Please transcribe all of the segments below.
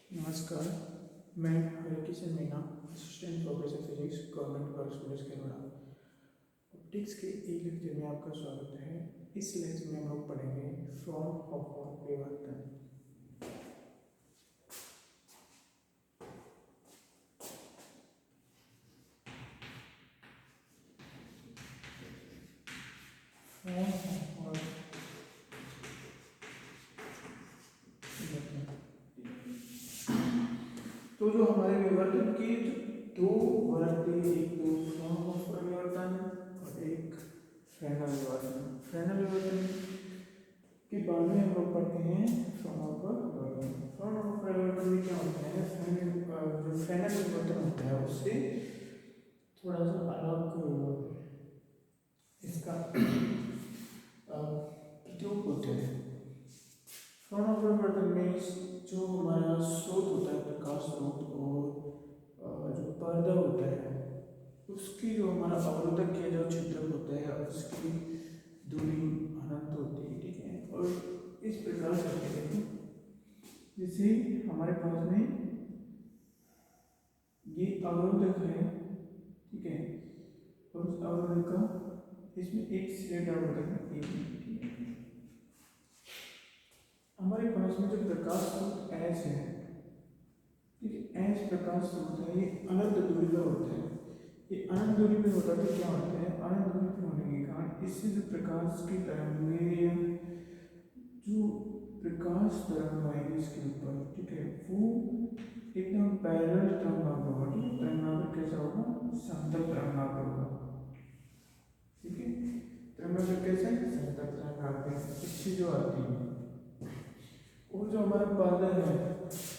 नमस्कार। मैं Harikishan Meena, assistant professor physics, government girls college Kerala. Optics के ई लेक्चर में आपका स्वागत है। इस लेक्चर में हम लोग पढ़ेंगे फ्रॉनहोफर परिवर्तन। फ्रॉनहोफर तो जो हमारे विवर्तन की दो वर्ग थे, एक तो फ्रॉनहोफर परिवर्तन और एक फ्रेनेल विवर्तन। फ्रेनेल विवर्तन के बाद में हम लोग पढ़ते हैं फ्रॉनहोफर परिवर्तन। फ्रॉनहोफर परिवर्तन में क्या होता है, जो फ्रेनेल विवर्तन होता है उससे थोड़ा सा अलग इसका प्रतिरूप होते हैं। फ्रॉनहोफर परिवर्तन में जो हमारा स्रोत होता है, प्रकाश स्रोत, और जो पर्दा होता है उसकी जो हमारा अवरोधक के जो छिद्र होता है उसकी दूरी अनंत होती है, ठीक है। और इस प्रकार से जैसे हमारे पास में ये अवरोधक है, ठीक है, और उस अवरोधक का इसमें एक स्लेट अवरोधक है, ठीक है। हमारे पास में जो प्रकाश स्रोत एच है, ठीक है, एच प्रकाश स्रोत है, ये अनंत दूरी पर होता है। ये अनंत दूरी पे होता है तो क्या होता है, अनंत दूरी पे होने के कारण इससे जो प्रकाश की तरंग में जो प्रकाश तरंग आएगी इसके ऊपर, ठीक है, वो एकदम पैरेलल तरंगाग्र होगा, ठीक है। तरंगाग्र कैसा होगा, समतल तरंगाग्र होगा, ठीक है। तरंगाग्र कैसे, समतल तरंगाग्र इससे जो आती है। और जो हमारा पर्दा है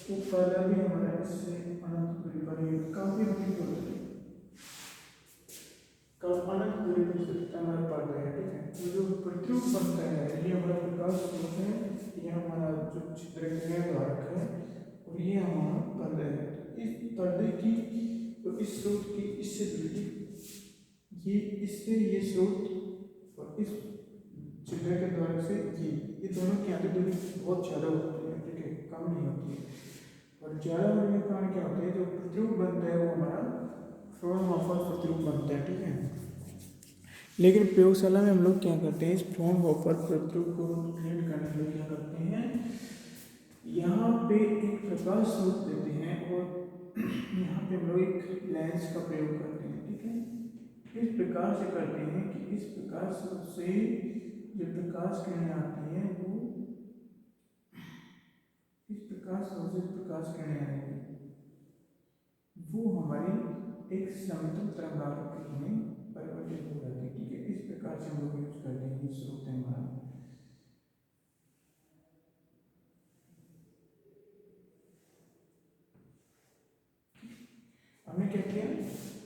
वो पर्दा भी हमारा इससे अनंत दूरी पर है, काफी दूरी पर है, कब अनंत दूरी पर हमारा पर्दा है, ठीक है। तो जो प्रतिरूप बनता है ये हमारा प्रकाश स्रोत है, ये हमारा जो छिद्र द्वारक है, और ये हमारा पर्दा है। इस पर्दे की और इस स्रोत की इससे दूरी, ये इससे ये स्रोत और इस छिद्र के द्वारक से ये दोनों की आगे दूरी बहुत ज़्यादा होती है, ठीक है, कम नहीं होती है। और ज़्यादा होने के कारण क्या होता है, जो प्रतिरूप बनता है वो हमारा फ्रॉनहोफर प्रतिरूप बनता है, ठीक है। लेकिन प्रयोगशाला में हम लोग क्या करते हैं, इस फ्रॉनहोफर प्रतिरूप को क्रिएट करने के लिए क्या करते हैं, यहाँ पे एक प्रकाश स्रोत देते हैं और यहाँ पे हम लोग एक लेंस का प्रयोग करते हैं, ठीक है। इस प्रकार से करते हैं कि इस प्रकाश स्रोत से जो प्रकाश किरणें आती हैं वो इस प्रकाश स्रोत से प्रकाश किरणें आएंगी, वो हमारी एक समतल तरंगाग्र में परिवर्तित हो जाती है, ठीक है। इस प्रकार से हम लोग यूज करते हैं, ये स्रोत है हमारा। हमने क्या किया,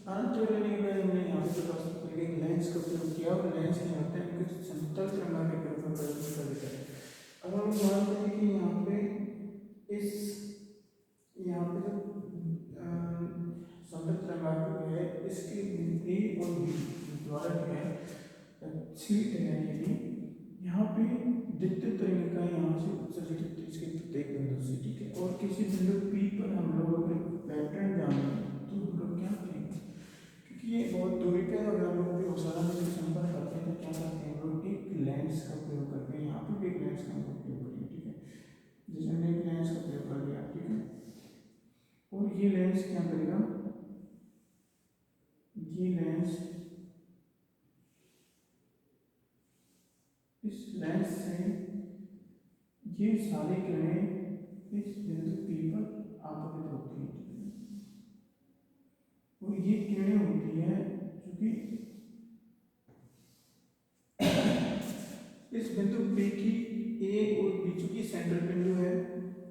अनंत वाले लेने के बाद हमने यहाँ पे प्रकाश करके लेंस का प्रयोग किया, और लेंस क्या होता है, उनके समतल तरंगाग्र के रूप में परिवर्तित कर देता है। अब हम मानते हैं कि यहाँ पे यहाँ पे जो समतल तरंगाग्र है इसके ए और बी द्वारा है सीट है, ये यहाँ पे द्वितीय तरंगिका यहाँ से उत्सर्जित होती है इसके प्रत्येक बिंदु से, ठीक है। और किसी बिंदु पी पर हम लोग अगर पैटर्न जाने तो हम लोग क्या करेंगे, क्योंकि ये बहुत दूरी पे है, अगर हम लोग प्रयोगशाला में संपर्क करते हैं तो क्या करते हैं, हम लोग एक लेंस का प्रयोग करते हैं। यहाँ पे भी एक लेंस का हम लोग प्रयोग करेंगे, ठीक है। जैसे हमने एक लेंस का प्रयोग कर लिया, ठीक है, और ये लेंस क्या करेगा, ये लेंस इस लेंस से ये सारी किरणें इस बिंदु पी पर आपतित होती हैं, और ये किरणें होती हैं जो कि इस बिंदु पी की ए और बी, चूंकि सेंट्रल बिंदु है,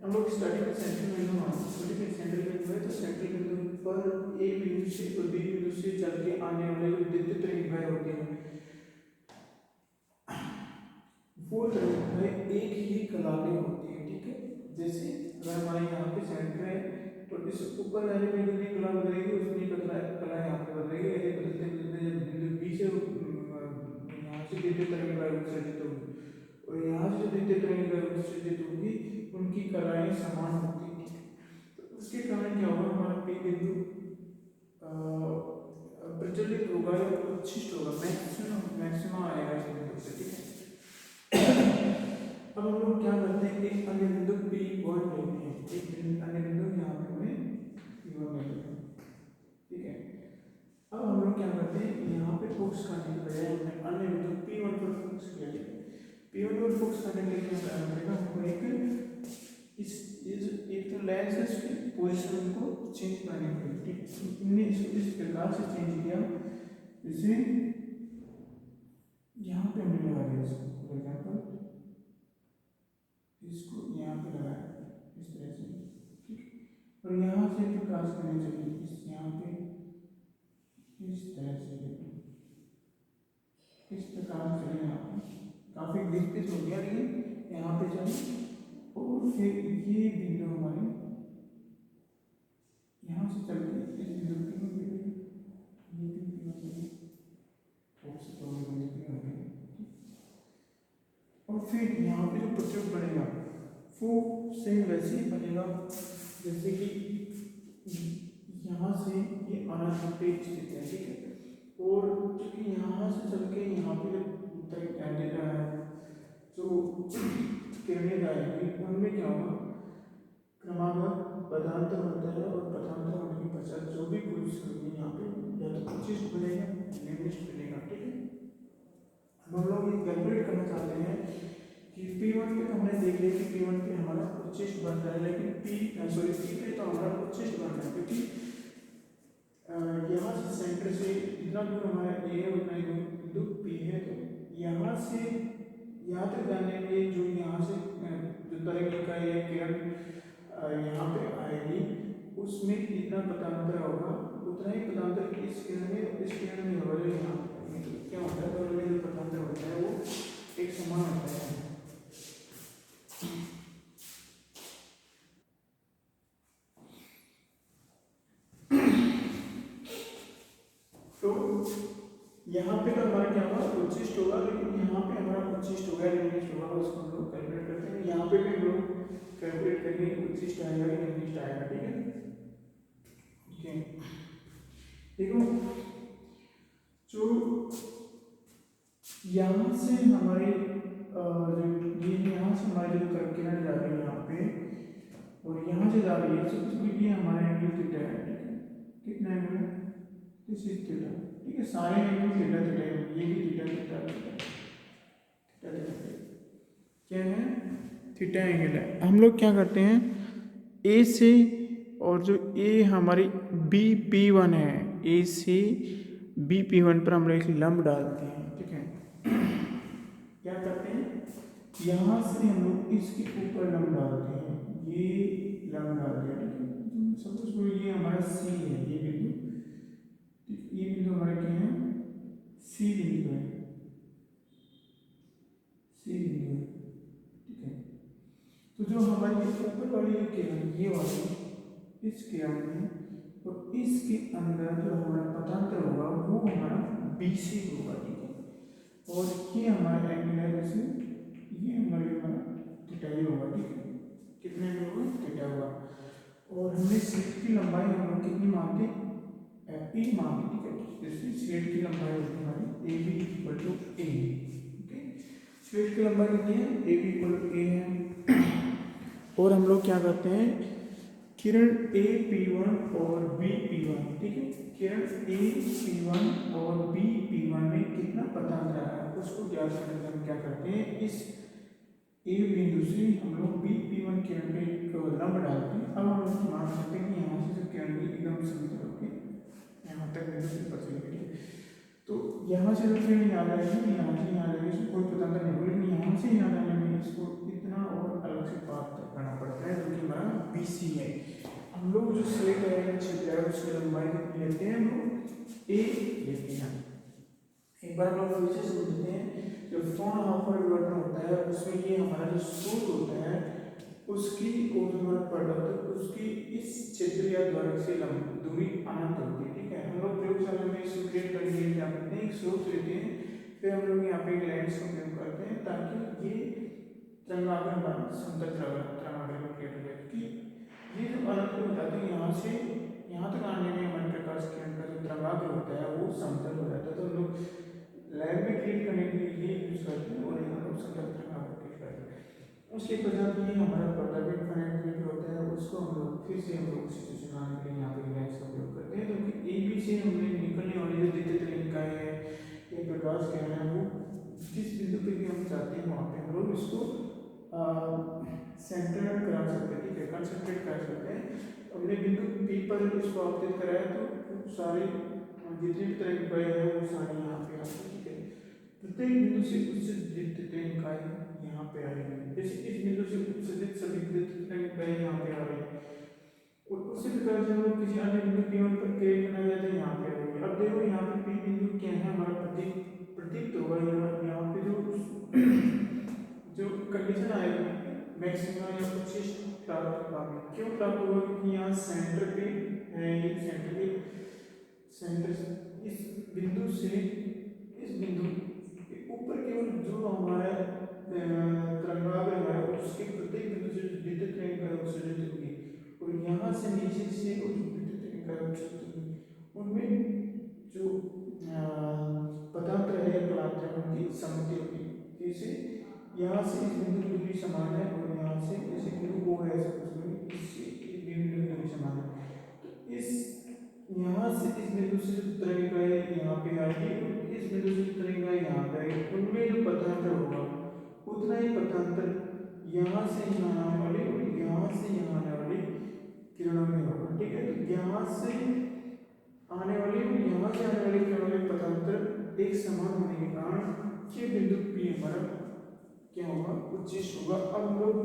हम लोग स्टार्टिंग में सेंट्रल बिंदु मानते हैं, सेंट्रल बिंदु है तो सेंट्रल बिंदु पर ए बिंदु से और बी बिंदु से चल के आने वाले जो द्वितीय तरंगिकाएं होती हैं वो तरंगिकाएं एक ही कला में होती है, ठीक है। जैसे अगर हमारे यहाँ पे सेंटर है तो इस ऊपर जाने में जितनी कला बदलेगी उतनी कला यहाँ पे बदलेगी, ऐसे बदलते बदलते जब बिंदु बी से यहाँ से द्वितीय तरंगिका उत्सर्जित होगी और यहाँ से जो द्वितीय तरंगिका उत्सर्जित होगी उनकी कलाएं समान होती है, बिंदु प्रज्वलित होगा या उच्छिष्ट होगा, मैक्सिमम आएगा इस बिंदु से, ठीक है। अब हम लोग क्या करते हैं, एक अन्य बिंदु P1 लेते हैं, एक अन्य बिंदु यहाँ पे हमें P1 ले लेते हैं, ठीक है। अब हम लोग क्या करते हैं, यहाँ पे फोकस करने के बजाय हमने अन्य बिंदु P1 पर फोकस किया है। P1 पर फोकस करने के लिए क्या करना पड़ेगा हमको, एक तो लेंस है इसकी पोजीशन को चेंज करनी पड़ेगी, ठीक है। हमने इसको इस प्रकार से चेंज किया, जैसे यहाँ पे हमने लगा दिया इसको, फॉर एग्जाम्पल इसको यहाँ पे लगाया इस तरह से, ठीक। और यहाँ से प्रकाश करने चाहिए इस यहाँ पे इस तरह से, इस प्रकार से यहाँ पे काफी विस्तृत हो गया, लेकिन यहाँ पे जाए और फिर ये बिंदु हमारे यहाँ से चल के इस बिंदु पे ये भी और फिर यहाँ पे जो प्रतिबिंब बनेगा वो सेम वैसे ही बनेगा जैसे कि यहाँ से ये अनाथ पे स्थित है, ठीक है। और क्योंकि यहाँ से चल के यहाँ पे जो किरणें आएंगी उनमें क्या होगा, क्रमागत पदांतर होता है, और पदांतर होने के पश्चात जो भी पोजीशन होगी यहाँ पे या तो उच्चिष्ट बनेगा निम्निष्ट बनेगा, ठीक है। हम लोग ये कैलकुलेट करना चाहते हैं कि P1 पे तो हमने देख लिया कि P1 पे हमारा उच्चिष्ट बन रहा है, लेकिन P पे तो हमारा उच्चिष्ट बन रहा है, क्योंकि यहाँ से सेंटर से इतना दूर हमारा A है उतना ही बिंदु P है, तो यहाँ से यहाँ तक जाने के लिए जो यहाँ से जो तरंग का ये किरण यहाँ पे आएगी उसमें इतना पदांतर होगा, उतना ही पदांतर इस किरण में, इस किरण में होगा। यहाँ क्या होता है, दोनों में जो पदांतर होता है वो एक समान होता है। तो यहाँ पे तो हमारा क्या होगा, उच्चिष्ट होगा, लेकिन यहाँ पे हमारा उच्चिष्ट होगा या निम्निष्ट होगा उसको हम लोग कैलकुलेट करते हैं। यहाँ पे भी हम लोग कैलकुलेट करेंगे उच्चिष्ट आएगा या निम्निष्ट आएगा, ठीक है। देखो जो यहाँ से हमारे यहाँ से हमारी जो किरण जा रही है यहाँ पे और यहाँ से जा रही है, सबसे ये हमारा एंगल थीटा है, ठीक है। कितना एंगल है, दिस इज थीटा, ठीक है। सारे एंगल थीटा थीटा है, ये भी थीटा थीटा थीटा थीटा क्या है, थीटा एंगल है। हम लोग क्या करते हैं, ए से और जो ए हमारी BP1 है, ए से BP1 पर हम लोग एक लंब डालते हैं, ठीक है। क्या करते हैं, यहाँ से हम लोग इसके ऊपर लंब डालते हैं, ये लंब डालते हैं, ठीक है। सपोज को ये हमारा C है, ये बिंदु, ये बिंदु हमारा क्या है, C बिंदु है, C बिंदु है, ठीक है। तो जो हमारी ऊपर वाली जो किरण ये वाली इस किरण में और इसके अंदर जो हमारा पदांतर होगा वो हमारा BC होगा, ठीक है। और ये हमारा एंगल है, जैसे ये हमारा थीटा होगा, ठीक है। कितने में होगा, थीटा होगा। और हमने स्लिट की लंबाई हम लोग कितनी मानते, E मानते, ठीक है। जैसे स्लिट की लंबाई होती है हमारी AB equal to A, okay. Slit की लंबाई कितनी है, AB इक्वल टू A है। और हम लोग क्या करते हैं, किरण AP1 और BP1, ठीक है। किरण AP1 और BP1 में कितना पदांतर आ रहा है उसको ज्ञात करने के हम क्या करते हैं, इस A बिंदु से हम लोग BP1 किरण पे एक लंब डालते हैं। अब हम लोग मान सकते हैं कि यहाँ से जो किरण एकदम समतल होकर यहाँ तक बिंदु से पहुँच गई, तो यहाँ से जो किरण यहाँ जाएगी, यहाँ से यहाँ जाएगी, इसको कोई पदांतर नहीं होगा, लेकिन यहाँ से यहाँ जाने में इसको इतना और अलग से पाथ करना पड़ता है, जो कि हमारा BC है। हम लोग जो स्लिट है छिद्र है उसकी लंबाई कितनी लेते हैं, हम लोग A लेते हैं। एक बार हम लोग विशेष समझते हैं, जो फ्रॉनहोफर विवर्तन होता है उसमें ये हमारा जो स्रोत होता है उसकी ऊर्ध्वाधर पदार्थ उसकी इस छिद्र या द्वारक से दूरी अनंत होती है, ठीक है। हम लोग प्रयोगशाला में इसको क्रिएट करके क्या करते हैं, एक स्रोत लेते हैं, फिर हम लोग यहाँ पे एक लेंस का उपयोग करते हैं ताकि ये तरंगाग्र समतल तरंगाग्र क्रिएट हो जाए, क्योंकि ये जो अनंत में बताते हैं यहाँ से यहाँ तक आने में हमारे प्रकाश किरण का जो तरंगाग्र होता है वो समतल हो जाता है। तो हम लोग लैब में ट्रीट करने के लिए ये यूज करते हैं और यहाँ लोग समतल तरंगाग्र ट्रीट करते हैं। उसके पश्चात ये हमारा पर्दा फाइनेट जो होता है उसको हम लोग फिर से हम लोग उसी से चुनाने के लिए यहाँ पे लेंस का उपयोग करते हैं, क्योंकि ए बी से हमने निकलने वाली जो द्वितीय तरंगिकाएं है ये प्रकाश किरण है वो जिस बिंदु पे भी हम चाहते हैं वहाँ पे हम लोग इसको सेंटर करा सकते हैं, ठीक है, कंसंट्रेट कर सकते हैं। हमने बिंदु पी पर इसको आपतित कराया तो सारी जितनी भी तरंगिकाएं हैं वो सारी यहाँ पे आती है, ठीक है। प्रत्येक बिंदु से उत्सर्जित तरंगिकाएं यहाँ पे आ रही है, जैसे इस बिंदु से उत्सर्जित सभी तरंगिकाएं यहाँ पे आ रही है और उसी प्रकार से हम लोग किसी अन्य बिंदु P1 पर क्रिया करना चाहते हैं यहाँ पे आ रही है। अब देखो यहाँ पे P बिंदु क्या है हमारा प्रतीक होगा यहाँ पे जो कंडीशन आएगी मैक्सिमम या उच्च प्राप्त होगा। क्यों प्राप्त होगा? क्योंकि यहाँ सेंटर पे है, ये सेंटर इस बिंदु से इस बिंदु के ऊपर केवल जो हमारा तरंगाग्र है उसके प्रत्येक बिंदु से विद्युत तरंग उत्सर्जित होगी और यहाँ से नीचे से विद्युत तरंग उत्सर्जित होगी। उनमें जो पदार्थ है कलांतर उनकी सम्मति होगी। जैसे यहाँ से इस बिंदु की दूरी समान है और यहाँ से जैसे बिंदु O है इससे इस बिंदु की दूरी समान है, तो इस यहाँ से इस बिंदु से जो तरंगिकाएं यहाँ पे आएगी और इस बिंदु से जो तरंगिकाएं यहाँ पे आएगी उनमें जो पथांतर होगा उतना ही पथांतर यहाँ से यहाँ आने वाले और यहाँ से यहाँ आने वाली किरणों में होगा, ठीक है। तो यहाँ से आने वाली और यहाँ से आने वाली किरणों में पथांतर एक समान होने के कारण ये बिंदु P हमारा क्या होगा? उच्चिष्ट होगा। अब हम लोग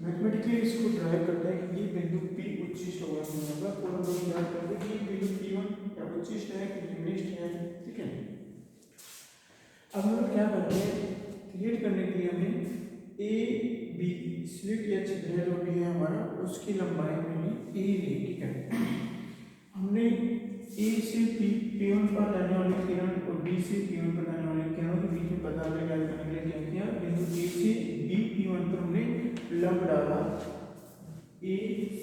मैथमेटिकली इसको ड्राइव करते हैं कि ये बिंदु P उच्चिष्ट होगा और हम लोग याद करते हैं कि ये बिंदु P1 या उच्चिष्ट है कि निम्निष्ट है, ठीक है। अब हम लोग क्या करते हैं, क्रिएट करने के लिए हमें ए बी स्लिट या छिद्र जो भी है हमारा उसकी लंबाई मिली ए ली, ठीक है। हमने ए से P1 पर जाने वाली किरण और B से P1 पर जाने वाली किरणों के बीच में पता लगाने के लिए क्या किया, बिंदु A से B P1 पर हमने लंब डाला ए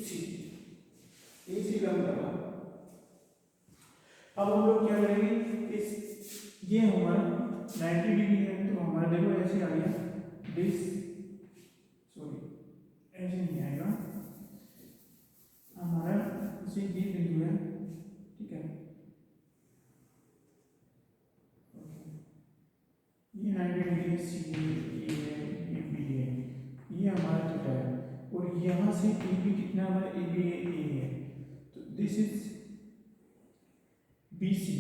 सी लंब डाला। अब हम लोग क्या करेंगे, इस ये हमारा 90 डिग्री है तो हमारा देखो ऐसे आ गया दिस, सॉरी ऐसे नहीं आएगा, हमारा इसी ये बिंदु है, ठीक है। ये 90 डिग्री सी ये बी है, ये हमारा थीटा है और यहाँ से ए बी कितना हमारा ए बी है, तो this is B C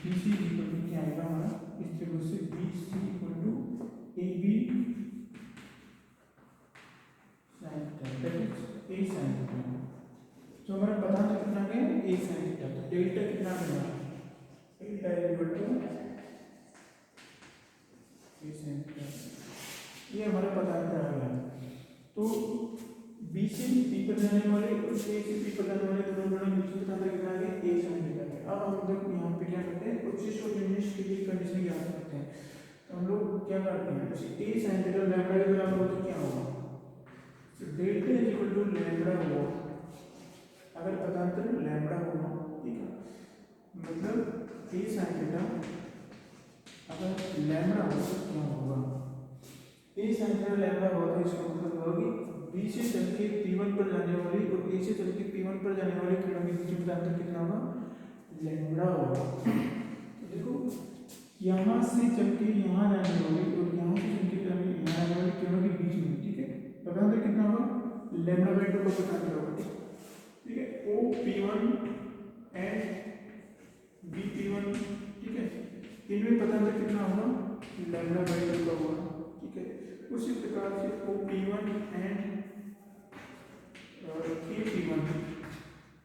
equal to क्या आएगा हमारा इस त्रिभुज से B C equal to A B sine theta, that is A sine theta. तो हमारा पता है कितना है ए साइन थीटा, तो डेल्टा कितना बना delta equal to A sine theta, ये हमारा पता आ गया। तो बी से पी पर जाने वाले और ए से पी पर जाने वाले दोनों दोनों बीच में पता कितना है ए साइन थीटा है। अब हम लोग यहाँ पे क्या करते हैं उच्चिष्ट और निम्निष्ट के लिए कंडीशन याद करते हैं, तो हम लोग क्या करते हैं जैसे ए साइन थीटा लैम्डा के बराबर हो तो क्या होगा, तो delta is equal to lambda होगा, अगर पदांतर लैम्डा होगा, ठीक है, मतलब ए साइन थीटा अगर लैम्डा हो तो क्या होगा, ए साइन थीटा लैम्डा होगा तो इसका मतलब होगा कि बी से चल के P1 पर जाने वाली और ए से चल के P1 पर जाने वाली किरणों के बीच में पदांतर कितना होगा लैम्डा होगा। तो देखो यहाँ से चल के यहाँ जाने वाली और यहाँ से चल के यहाँ जाने वाली किरणों के बीच में, ठीक है, पदांतर कितना होगा लैम्डा बाई 2 का पदांतर होगा, ठीक है। O P1 and B P1, ठीक है, इनमें पदांतर कितना होगा लैम्डा बाई 2 का होगा, ठीक है। उसी प्रकार से O P1 and K P1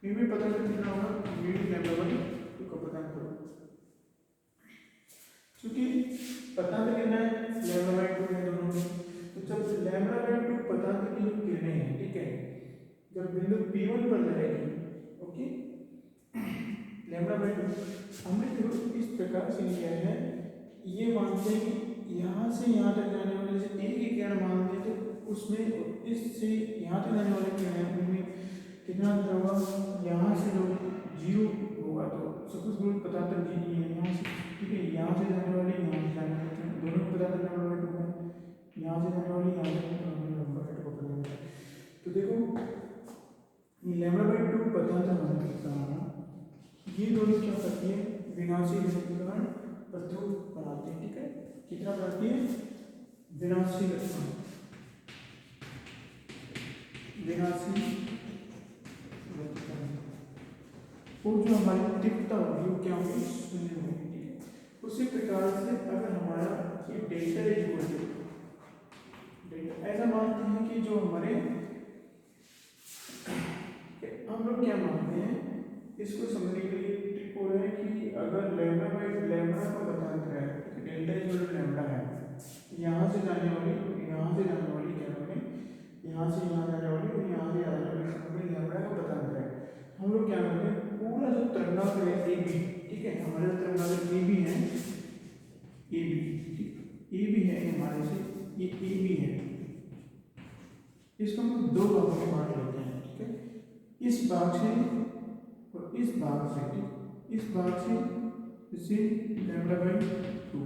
इनमें पदांतर कितना होगा मीडियम लैम्डा बाई 2 का पदांतर होगा, क्योंकि पदांतर कितना है लैम्डा बाई 2 है दोनों में। तो जब लैम्डा बाई 2 पदांतर की जो किरणें हैं, ठीक है, जब बिंदु P1 पर जाएगी, ओके, लैम्डा बाई 2 हमने जो इस प्रकार से लिया है, ये मानते हैं कि यहाँ से यहाँ तक जाने वाले से एक ही किरण मानते हैं, तो उसमें इससे यहाँ तक जाने वाले किरण उनमें कितना अंतर होगा, यहाँ से जो जीरो होगा तो सपोज ग्रुप पतांतर जी है यहाँ से, ठीक है, यहाँ से जाने वाली यहाँ से जाने वाली दोनों को पतांतर लैम्डा बाई 2 है, यहाँ से जाने वाली यहाँ से लैम्डा बाई 2 को पता है। तो देखो लैम्डा बाई 2 पतांतर होने के कारण ये दोनों क्या करती है, विनाशी घनीभूतीकरण प्रतिरूप बनाते हैं, ठीक है, कितना बनाती है, विनाशी घनीभूतीकरण, विनाशी घनीभूतीकरण, और जो हमारी तीव्रता होगी वो क्या होगी, शून्य होगी, ठीक है। उसी प्रकार से अगर हमारा ये डेल्टा इक्वल टू डेल्टा, ऐसा मानते हैं कि जो हमारे हम लोग क्या मानते हैं, इसको समझने के लिए ट्रिक हो रहा है कि अगर लैम्डा बाई लैम्डा का पतांतर है, डेल्टा इक्वल टू लैम्डा है, यहाँ से जाने वाली यहाँ से जाने वाली क्या होगी, यहाँ से यहाँ जाने वाली और यहाँ से जाने वाली लैम्डा का पतांतर है। हम लोग क्या करते हैं, पूरा जो तरंगाग्र है ए बी, ठीक है, हमारे तरंगाग्र ए बी है, ए बी, ठीक, ए बी है हमारे से, ये ए बी है, इसको हम दो भागों में बांट लेते हैं, ठीक है, इस भाग से और इस भाग से, ठीक, इस भाग से इसे लैम्डा बाई 2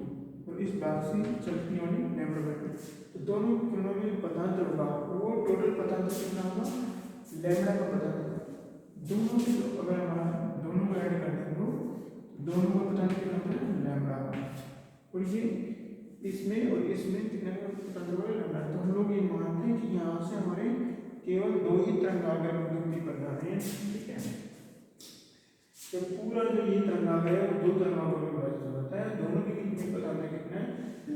और इस भाग से चलने वाली लैम्डा बाई 2, तो दोनों कोणों में पतांतर होगा, वो टोटल पतांतर कितना होगा, लैम्डा का पतांतर, दोनों से अगर हमारा दोनों को ऐड कर दें तो दोनों का पतांतर कितना होगा, लैम्डा, और ये इसमें और इसमें कितने का पतांतर होगा, लैम्डा। तो हम लोग ये मानते हैं कि यहाँ से हमारे केवल दो ही तरंगाग्र बिंदु बन रहे हैं, ठीक है, तो पूरा जो ये तरंगाग्र है वो दो तरंगाग्रों में विभाजित होता है, दोनों के बीच में पतांतर कितना है,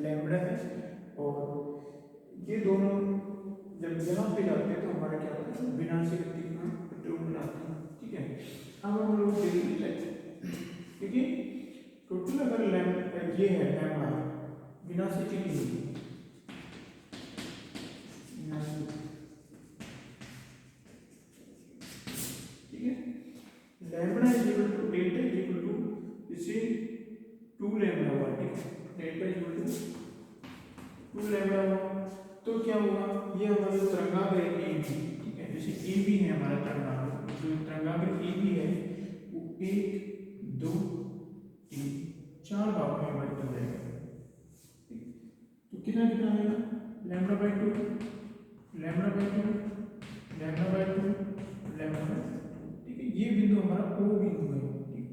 लैम्डा है, और ये दोनों जब यहाँ पे जाते हैं तो हमारा क्या होता है, विनाशी घनीभूतीकरण प्रतिरूप बनाते हैं, ठीक है। अब हम लोग देख लेते हैं, क्योंकि टोटल अगर लैम्डा ये है लैम्डा विनाशी के लिए, ठीक है, lambda is equal to delta is equal to इसे 2 लैम्डा हुआ, ठीक है, delta is equal to 2 lambda हुआ, तो क्या हुआ, ये हमारा तरंगाग्र है ए बी, ठीक है, जैसे ए बी है हमारा तरंगाग्र, जो तरंगाग्र ए बी है वो 1 2 3 4 भागों में विभाजित हो जाएगा, तो कितना कितना आएगा, lambda by 2 lambda by 2 lambda by 2 lambda by 2, ठीक है, ये बिंदु हमारा ओ बिंदु है, ठीक,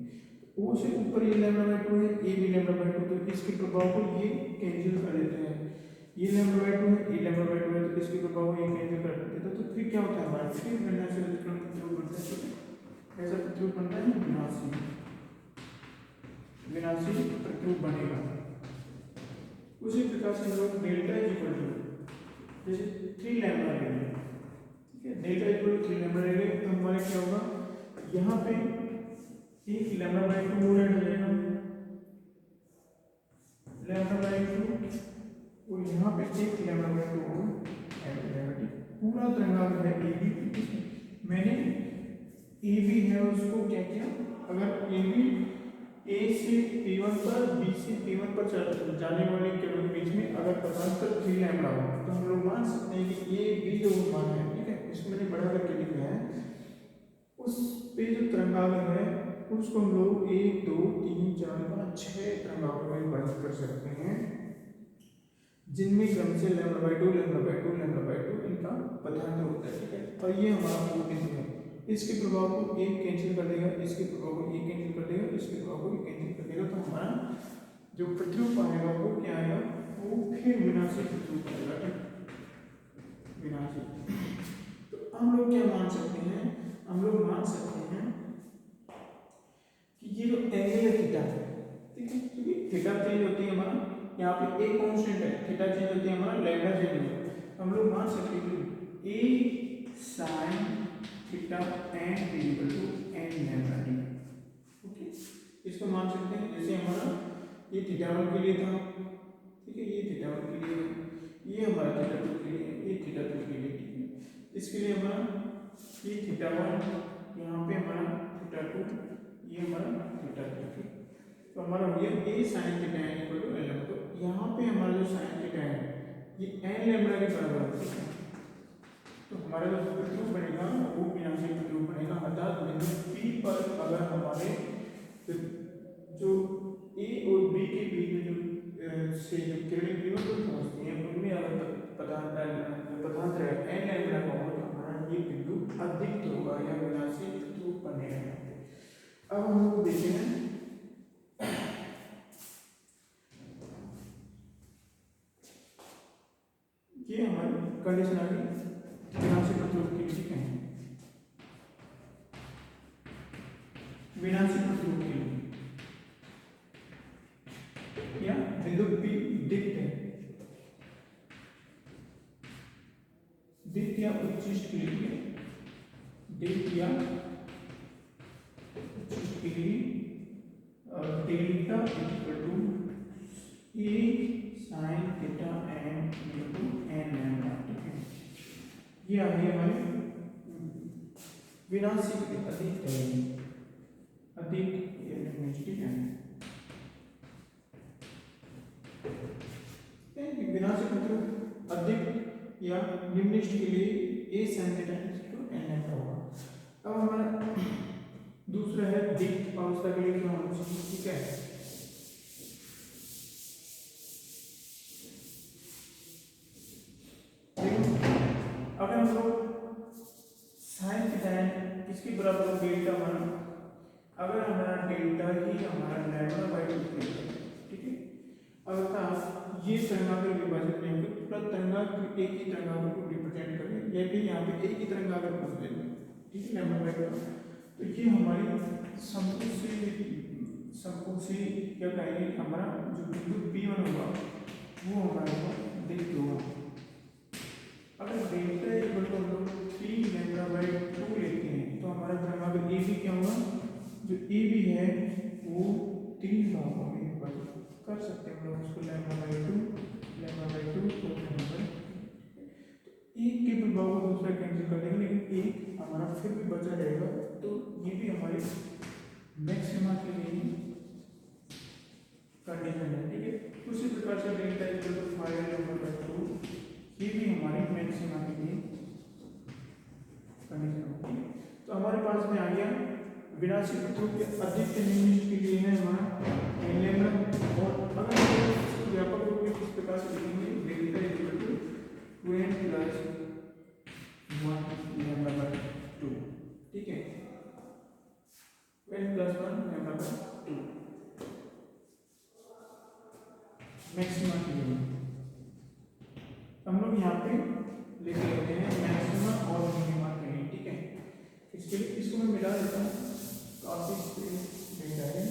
ओ से ऊपर ये लैम्डा बाई 2 है, ए भी लैम्डा बाई 2, तो इसके प्रभाव को ये कैंसिल कर देते हैं, ये लैम्डा बाई 2 है, ये लैम्डा बाई 2 है, तो इसके प्रभाव को ये कैंसिल कर देते हैं, तो फिर क्या होता है हमारा, फिर विनाशी घनीभूतीकरण प्रतिरूप बनता है, ऐसा प्रतिरूप बनता है, विनाशी प्रतिरूप बनेगा। उसी प्रकार से हम लोग डेल्टा इज इक्वल टू जैसे 3 लैम्डा ले लें, ठीक है, डेल्टा इक्वल टू 3 लैम्डा ले लें, तो हमारा क्या होगा, यहाँ पे एक लैम्डा बाई 2 और ऐड हो जाएगा, लैम्डा बाई 2, और यहाँ पे एक लैम्डा बाई 2 और ऐड हो जाएगा, ठीक, पूरा तरंगाग्र है ए बी, मैंने ए बी है उसको क्या किया, अगर ए बी ए से P1 पर बी से P1 पर जाने वाले केवल बीच में अगर पतांतर 3 लैम्डा हो, तो हम लोग मान सकते हैं कि ए बी जो मान है, ठीक है, इसको मैंने बड़ा करके लिखा है, उस पे जो तरंगाग्र है उसको हम लोग 1 2 3 4 5 6 तरंगाग्रों में विभाजित कर सकते हैं, जिनमें क्रम से lambda by 2 lambda by 2 lambda by 2 इनका पतांतर होता है, ठीक है, और ये हमारा ओ बिंदु है, इसके प्रभाव को एक कैंसिल कर देगा, इसके प्रभाव को एक कैंसिल कर देगा, इसके प्रभाव को एक कैंसिल कर देगा, तो हमारा जो प्रतिरूप आएगा वो क्या आएगा, वो फिर विनाशी प्रतिरूप आएगा, ठीक, विनाशी। तो हम लोग क्या मान सकते हैं, हम लोग मान सकते हैं कि ये जो एंगल है थीटा, ठीक है, क्योंकि थीटा चेंज होती है हमारा, यहाँ पे एक कांस्टेंट है, थीटा चेंज होती है हमारा, लैम्डा चेंज होता है, हम लोग मान सकते हैं कि a sine theta and equal to N lambda d, okay, इसको मान सकते हैं, जैसे हमारा ये थीटा 1 के लिए था, ठीक है, ये थीटा 1 के लिए, ये हमारा थीटा 2 के लिए, ये थीटा 2 के लिए, ठीक है, इसके लिए हमारा ये थीटा 1, यहाँ पे हमारा थीटा 2, ये हमारा थीटा 2, ठीक, तो हमारा हो गया a sine theta N equal to N lambda, तो यहाँ पे हमारा जो साइन थीटा है ये एन लैम्डा के बराबर है, ठीक है, तो हमारा जो प्रतिरूप बनेगा वो विनाशी प्रतिरूप बनेगा। अर्थात बिंदु P पर अगर हमारे जो A और B के बीच में जो से जो किरणें P1 पर पहुंचती हैं उनमें अगर पदार्थ है n लैम्बडा का होगा तो हमारा ये बिंदु अधिक होगा या विनाशी प्रतिरूप बनेगा। अब हम लोग देखते हैं ये हमारी कंडीशन आ गई विनाशी प्रतिरूप की। ठीक है, विनाशी प्रतिरूप के लिए या बिंदु P दिक्ट है, दिक्ट या उच्चिष्ट के लिए, दिक्ट या उच्चिष्ट के लिए delta equal to A sine theta N equal to N lambda. ठीक है, ये आ गई हमारी विनाशी अधिक है, अधिक। ठीक है, विनाशी प्रतिरूप अधिक या निम्निष्ठ के लिए a sine theta equal to N lambda होगा। अब हमारा दूसरा है दिक्ट अवस्था के लिए क्या होना चाहिए। ठीक है, अगर हम लोग साइन थीटा किसके बराबर हो डेल्टा मान, अगर हमारा डेल्टा ही हमारा लैम्डा बाई 2 है। ठीक है, अर्थात ये तरंगाग्र विभाजित नहीं होंगे, पूरा तरंगाग्र एक ही तरंगाग्र को रिप्रेजेंट करें, या फिर यहाँ पे एक ही तरंगाग्र को देंगे। ठीक है, लैम्डा बाई 2। तो ये हमारी समकोशी क्या कहेंगे, हमारा जो बिंदु P1 होगा वो हमारे को दिक्ट होगा। अगर डेल्टा इक्वल टू हम लोग 3 लैम्डा बाई 2 लेते हैं तो हमारा तरंगाग्र ए भी क्या होगा, जो ए भी है वो 3 भागों में विभाजित कर सकते हैं हम लोग उसको, लैम्डा बाई 2 तो एक के प्रभाव को दूसरा कैंसिल कर देंगे, लेकिन एक हमारा फिर भी बचा रहेगा। तो ये भी हमारे मैक्सिमा के लिए कंडीशन है। ठीक है, उसी प्रकार से delta equal to 5 lambda by 2 ये भी हमारे मैक्सिमा के लिए कंडीशन होती है। तो हमारे पास में आ गया विनाशी प्रतिरूप के अधिक के निम्निष्ठ के लिए है हमारा एन लैम्डा। और अगर इसको व्यापक रूप में किस प्रकार से लिखेंगे, delta equal to 2n plus 1 lambda by 2। ठीक है, 2n plus 1 lambda by 2 maxima के लिए। हम लोग यहाँ पे लिख लेते हैं मैक्सिमा और मिनिमा के लिए। ठीक है, इसके लिए इसको मैं मिला देता हूँ, काफी डेटा है।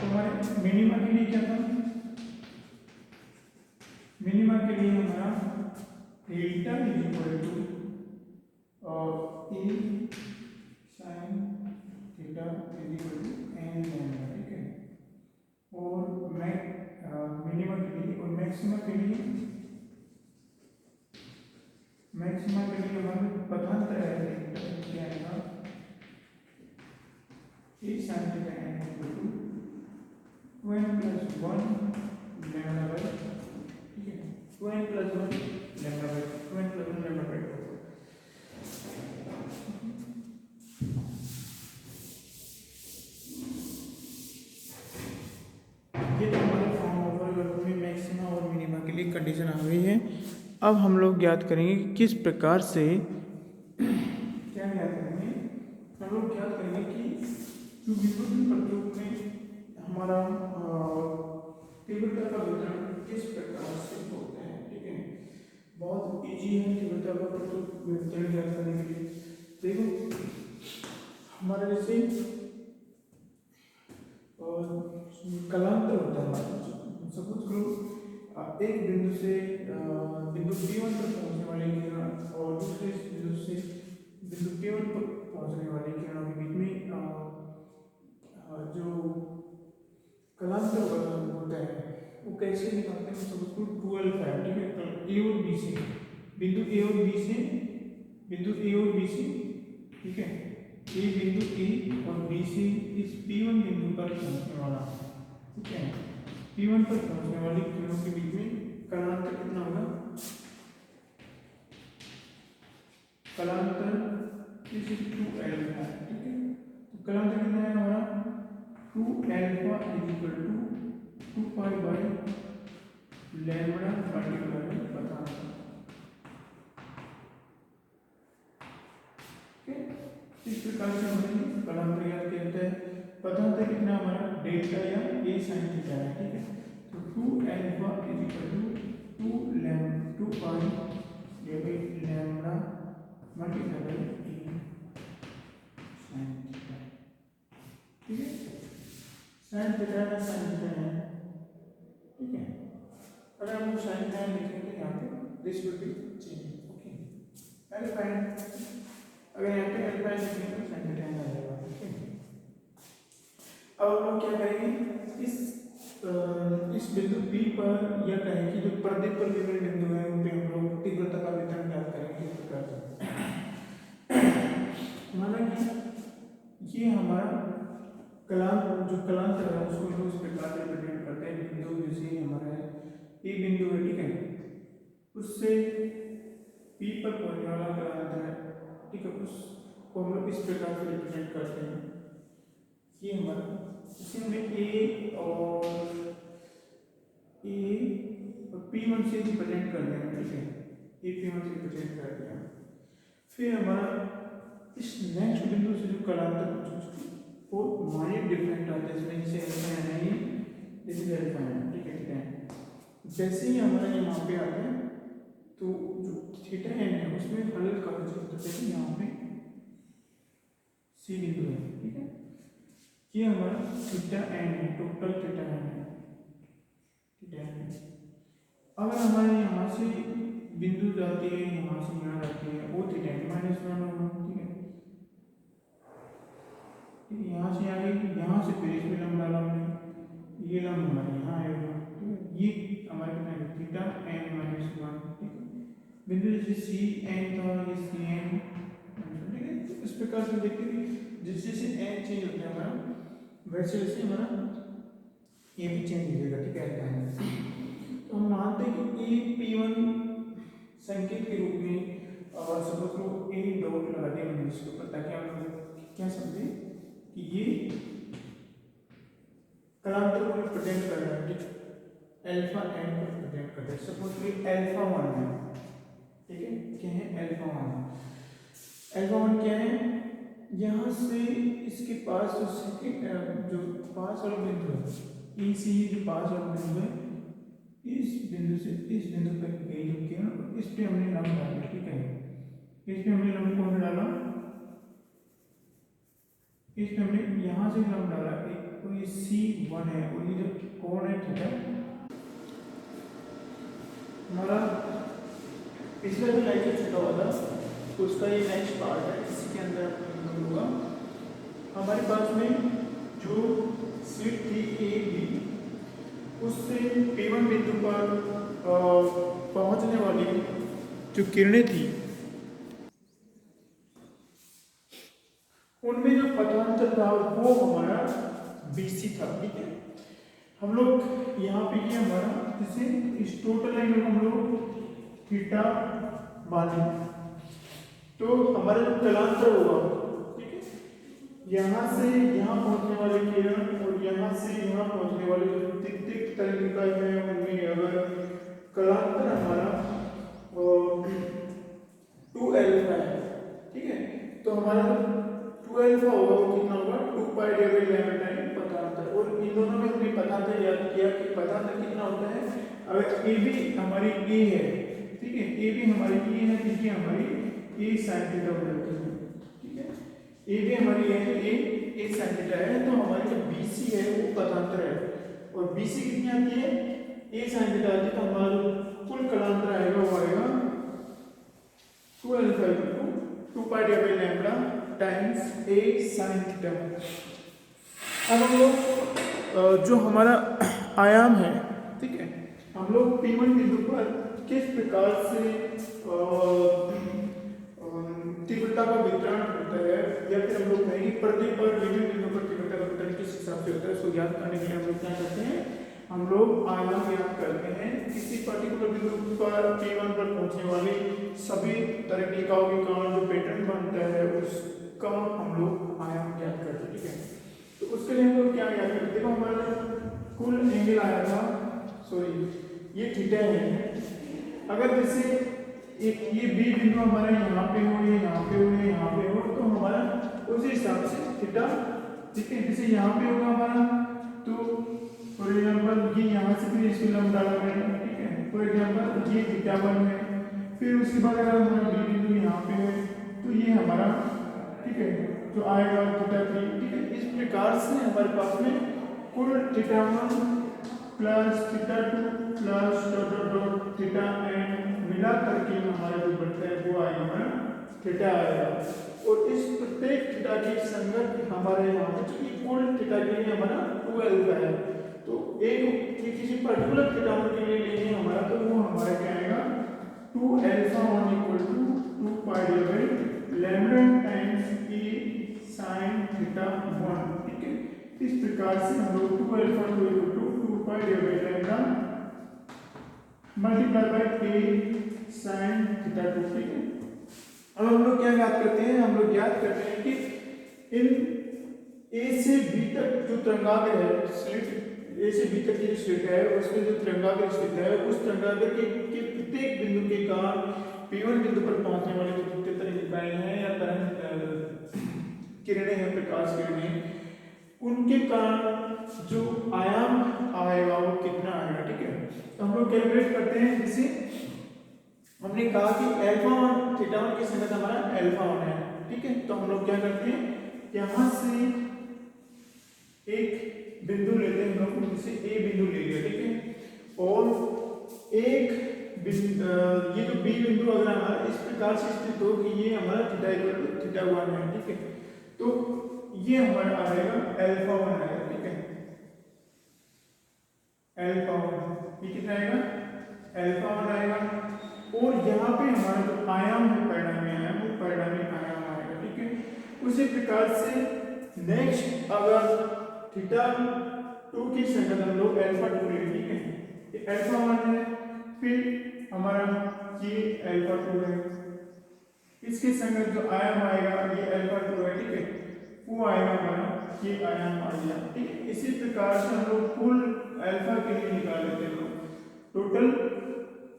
हमारे मिनिमा के लिए क्या था, मिनिमा के लिए हमारा delta is equal to A sine theta is equal to N lambda. ठीक है, और मिनिमा के लिए और मैक्सिमा के लिए हमारे पदांतर है क्या आएगा, a sine theta N equal to 2n plus 1 lambda by. ठीक है, 2n plus 1 lambda by 2n plus 1 lambda by 2। ये तो हमारे फॉर्म ओवर में मैक्सिमा और मिनिमा के लिए कंडीशन आ गई है। अब हम लोग ज्ञात करेंगे कि किस प्रकार से क्या ज्ञात करेंगे, हम लोग ज्ञात करेंगे कि जो विद्युत प्रतिरूप में हमारा तीव्रता का वितरण किस प्रकार से होता है। ठीक है, बहुत इजी है तीव्रता का प्रतिरूप वितरण ज्ञात करने के लिए। देखो हमारा जैसे कलांतर होता है, सपोज करो एक बिंदु से बिंदु P1 पर पहुंचने वाली किरण और दूसरे बिंदु से बिंदु P1 पर पहुंचने वाली किरणों के बीच में जो कलांतर होता है वो कैसे निकालते हैं, सपोज करो 12 है। ठीक है, ए और बी से बिंदु ए और बी से ठीक है, ए बिंदु ए और बी से इस P1 बिंदु पर पहुंचने वाला। ठीक है, P1 पर पहुंचने वाली किरणों के बीच में कलांतर कितना होगा? कलांतर इज 2 अल्फा, ठीक है। तो कलांतर कितना है हमारा? 2 alpha is equal to 2 pi by lambda multiply by पदांतर, ठीक है। इस प्रकार से हमें कलांतर याद कहते हैं। पदांतर कितना हमारा? डेल्टा या a sin थीटा है, ठीक है। तो 2 alpha is equal to 2 pi lambda multiply by a sin theta, ठीक है। sin थीटा है, sin थीटा है, ठीक है। अगर हम sin थीटा लिखेंगे यहाँ पे this will be change, okay. Alpha, अगर यहाँ पे अल्फा लिखेंगे तो sin थीटा आ जाएगा, ठीक है। अब हम लोग क्या करेंगे? इस बिंदु P पर या कहें कि जो प्रदीप पर विभिन्न बिंदु हैं उन पे हम लोग तीव्रता का वितरण ज्ञात करेंगे इस प्रकार से। माना कि ये हमारा कलांतर है उसको हम लोग इस प्रकार से रिप्रेजेंट करते हैं। बिंदु जैसे हमारा A बिंदु है, ठीक है, उससे P पर पहुंचने वाला कलांतर है, ठीक है, उसको हम लोग इस प्रकार से रिप्रेजेंट करते हैं। ये हमारा इसमें A और P1 से रिप्रेजेंट कर दिया, ठीक है। A P1 से रिप्रेजेंट कर दिया। फिर हमारा इस नेक्स्ट बिंदु से जो कलांतर वो माइनर डिफरेंट आता है, इसमें जैसे अल्फा है नहीं, जैसे अल्फा है, ठीक है। जैसे ही हमारा ये वहाँ पे आता है तो जो थीटा एन है उसमें हल्का का कुछ होता है, यहाँ पे सी बिंदु है, ठीक है। ये हमारा थीटा एन है, टोटल थीटा एन है, थीटा एन। अगर हमारे यहाँ से बिंदु जाती है, यहाँ से यहाँ जाती है, वो थीटा एन -1 होगा, ठीक है। यहाँ से आ गई, यहाँ से फिर इसमें लंब डाला हमने, ये लंब हमारे यहाँ आएगा, ठीक है। ये हमारे कितना है? थीटा एन -1, ठीक है। बिंदु जैसे सी एन था, ये सी एन, ठीक है। तो इस प्रकार से देखते हैं जैसे जैसे एन चेंज होता है हमारा, वैसे वैसे हमारा ये भी चेंज हो जाएगा, ठीक है। तो हम मानते हैं कि ए P1 संकेत के रूप में सपोज को ए डॉट लगा दिया मैंने इसके ऊपर, ताकि हम क्या समझे कि ये कलांतर को रिप्रेजेंट कर रहा है, ठीक है। अल्फा एन को रिप्रेजेंट कर रहा है। सपोज कि अल्फा 1 है, ठीक है। क्या है? अल्फा 1। अल्फा 1 क्या है? यहाँ से इसके पास जो पास वाला बिंदु है, EC जो पास वाला बिंदु है, इस बिंदु से इस बिंदु तक गई जो किरण, इस पे हमने लंब डाला, ठीक है। इस पे हमने लंब कौन डाला? इस पे हमने यहाँ से लंब डाला, तो ये C1 है और ये जो कोण है, ठीक है। हमारा पिछला जो लाइन छूटा हुआ था उसका ये नेक्स्ट पार्ट है, इसी के अंदर होगा। हमारे पास में जो स्लिट थी ए बी, उससे P1 बिंदु पर पहुंचने वाली जो किरणें थी उनमें जो पथांतर था वो हमारा BC था, ठीक है। हम लोग यहाँ पे ये हमारा जैसे इस टोटल लाइन में हम लोग थीटा माने, तो हमारा जो कलांतर होगा, ठीक है, यहाँ से यहाँ पहुंचने वाले किरण और यहाँ से यहाँ पहुंचने वाले जो तिक्तिक तरीका है उनमें अगर कलांतर हमारा 2 अल्फा है, ठीक है, तो हमारा 2 अल्फा होगा वो कितना होगा? 2 पाई डिवाइडेड लैम्डा टाइम पथांतर। और इन दोनों में हमने पथांतर याद किया कि पथांतर कितना होता है? अगर ए बी हमारी ए है, ठीक है, ए बी हमारी ए है, ठीक है, हमारी ए sin थीटा हो जाती है, ठीक है। ए बी हमारी है तो ए sin थीटा है, तो हमारी जो BC है वो पथांतर है, और BC कितनी आती है? ए sin थीटा आती है, तो हमारा कुल कलांतर आएगा वो आएगा 2 alpha equal to 2 pi divided lambda times A sin theta. अब हम लोग जो हमारा आयाम है, ठीक है, हम लोग P1 बिंदु पर किस प्रकार से तीव्रता का वितरण होता है, या फिर हम लोग कहेंगे प्रदीप पर विभिन्न बिंदुओं पर तीव्रता का वितरण किस हिसाब से होता है, उसको ज्ञात करने के लिए हम लोग क्या करते हैं? हम लोग आयाम ज्ञात करते हैं किसी पर्टिकुलर बिंदु पर P1 पर पहुंचने वाली सभी तरीकों के कारण जो पैटर्न बनता है उसका हम लोग आयाम ज्ञात करते हैं। ठीक है, तो उसके लिए हम लोग क्या ज्ञात करते हैं, देखो हमारा कुल एंगल आया था, सॉरी ये थीटा है। अगर जैसे ये बी बिंदु हमारा यहाँ पे हो, ये यहाँ पे हो, ये यहाँ पे हो, तो हमारा उसी हिसाब से थीटा, ठीक है, जैसे यहाँ पे होगा हमारा, तो फॉर एग्जांपल ये यहाँ से फिर इसको लंब डाला मैंने, ठीक है, फॉर एग्जांपल ये थीटा 1 है, फिर उसके बाद अगर हमारा बी बिंदु यहाँ पे है तो ये हमारा, ठीक है, जो आएगा थीटा 3, ठीक है। इस प्रकार से हमारे पास में कुल theta 1 plus theta 2 plus dot theta N मिला करके हमारा जो बनता है वो आएगा हमारा थीटा आएगा। और इस प्रत्येक थीटा की संगत हमारे यहाँ पे जो कुल थीटा के लिए हमारा 2 अल्फा है, तो एक किसी पर्टिकुलर थीटा के लिए लेंगे हमारा, तो वो हमारा क्या आएगा 2 alpha 1 equal to 2 pi divide lambda times e sin theta 1, ठीक है। इस प्रकार से हम लोग 2 alpha 2 equal to 2 pi divide lambda multiply by a sin theta 2, ठीक है। अब हम लोग क्या ज्ञात करते हैं, हम लोग ज्ञात करते हैं कि इन a से b तक जो तरंगाग्र है, स्लिट a से b तक की जो स्लिट है उसमें जो तरंगाग्र स्थित है, उस तरंगाग्र के प्रत्येक बिंदु के कारण P1 बिंदु पर पहुंचने वाले जो कितने तरंगिकाएं हैं या तरंग किरणें हैं, प्रकाश किरणें, उनके कारण जो आयाम आएगा वो कितना आएगा, ठीक है। तो हम लोग कैलकुलेट करते हैं, जैसे हमने कहा कि अल्फा 1 थीटा 1 की संगत हमारा अल्फा 1 है, ठीक है। तो हम लोग क्या करते हैं, यहां से एक बिंदु लेते हैं, हम लोग जैसे ए बिंदु ले लिया, ठीक है, और एक ये जो बी बिंदु अगर हमारा इस प्रकार से स्थित हो कि ये हमारा थीटा इक्वल टू थीटा 1 है, ठीक है, तो ये हमारा आएगा अल्फा 1 आएगा, ठीक है, अल्फा 1 ये कितना आएगा अल्फा 1 आएगा। और यहाँ पे हमारा जो आयाम है परिणामी आयाम, वो परिणामी आयाम आएगा, ठीक है। उसी प्रकार से नेक्स्ट अगर थीटा 2 की संगत हम लोग अल्फा 2 लेंगे, ठीक है, ये अल्फा 1 है, फिर हमारा ये अल्फा 2 है, इसके संगत जो आयाम आएगा ये अल्फा 2 है, ठीक है, वो आएगा हमारा ये आयाम आ गया, ठीक है। इसी प्रकार से हम लोग कुल अल्फा के लिए निकाल लेते हैं, टोटल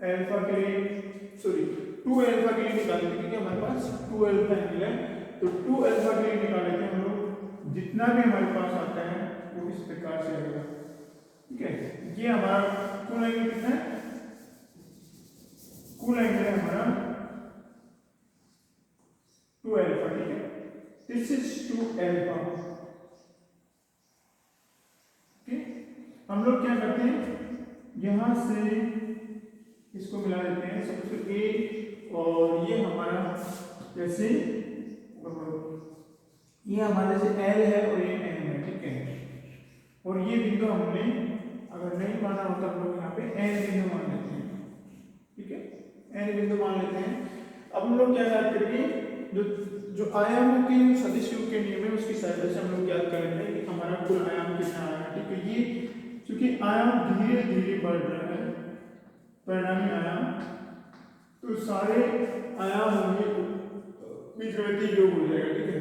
अल्फा के लिए, सॉरी 2 अल्फा के लिए निकाल लेते हैं, क्योंकि हमारे पास 2 अल्फा एंगल है, तो 2 अल्फा के लिए निकाल लेते हैं हम लोग, जितना भी हमारे पास आता है वो इस प्रकार से आएगा, ठीक है। ये हमारा कुल एंगल कितना है, कुल एंगल है हमारा 2 अल्फा, ठीक है, दिस इज 2 अल्फा, ठीक। हम लोग क्या करते हैं, यहां से इसको मिला देते हैं, सबसे ए और ये हमारा जैसे ये हमारे से एल है और ये एम है, ठीक है, और ये बिंदु हमने अगर नहीं माना होता हम लोग यहाँ पे एन बिंदु मान लेते हैं, ठीक है, एन बिंदु मान लेते हैं। अब हम लोग क्या याद करेंगे, जो आयामों के सदिशों के नियम है उसकी सहायता से हम लोग याद करेंगे कि हमारा कुल आयाम कितना आया, ठीक है। ये क्योंकि आयाम धीरे धीरे बढ़ रहा है, परिणामी आयाम, तो सारे आयाम होंगे बीजगणितीय योग हो जाएगा, ठीक है।